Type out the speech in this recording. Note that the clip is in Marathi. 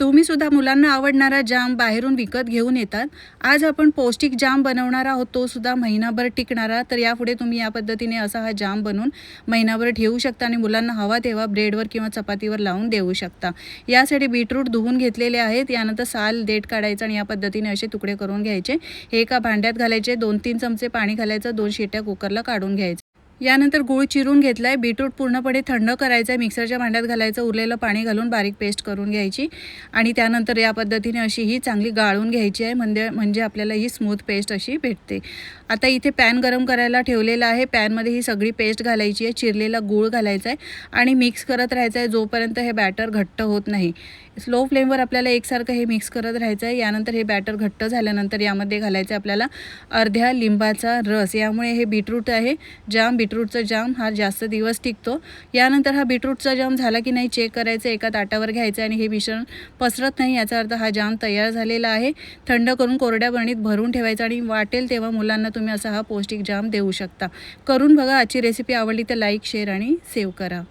तुम्ही सुद्धा मुलांना आवडणारा जाम बाहेरून विकत घेऊन येतात। आज आपण पौष्टिक जाम बनवणार आहोत, तो सुद्धा महिनाभर टिकणारा। तर यापुढे तुम्ही या पद्धतीने असा हा जाम बनवून महिनाभर ठेवू शकता आणि मुलांना हवा तेव्हा ब्रेडवर किंवा चपातीवर लावून देऊ शकता। यासाठी बीटरूट धुवून घेतलेले आहेत। यानंतर साल देठ काढायचं आणि या पद्धतीने असे तुकडे करून घ्यायचे। हे एका भांड्यात घालायचे, 2-3 चमचे पाणी घालायचं, 2 शिट्या कुकरला काढून घ्यायचं। यानंतर गूळ चिरून घेतलाय। बीटरूट पूर्णपणे थंड करायचं, मिक्सरच्या भांड्यात घालायचं, उरलेलं पाणी घालून बारीक पेस्ट करून घ्यायची आणि त्यानंतर या पद्धतीने अशी ही चांगली गाळून घ्यायची आहे, म्हणजे आपल्याला ही स्मूथ पेस्ट अशी भेटते। आता इथे पॅन गरम करायला ठेवलेला आहे। पॅनमध्ये ही सगळी पेस्ट घालायची आहे, चिरलेला गूळ घालायचा आहे आणि मिक्स करत राहायचं आहे जोपर्यंत हे बॅटर घट्ट होत नाही। स्लो फ्लेमवर आपल्याला एकसारखं हे मिक्स करत राहायचं आहे। यानंतर हे बॅटर घट्ट झाल्यानंतर यामध्ये घालायचं आपल्याला अर्ध्या लिंबाचा रस। यामुळे हे बीटरूट आहे जाम, बीटरूटचा जाम हा जास्त दिवस टिकतो। यानंतर हा बीटरूटचा जाम झाला की नाही चेक करायचं, एका ताटावर घ्यायचं आणि हे मिश्रण पसरत नाही याचा अर्थ हा जाम तयार झालेला आहे। थंड करून कोरड्या बरणीत भरून ठेवायचं आणि वाटेल तेव्हा मुलांना तुम्ही असा हा पौष्टिक जाम देऊ शकता। करून बघा। आजची रेसिपी आवडली तर लाईक, शेअर आणि सेव्ह करा।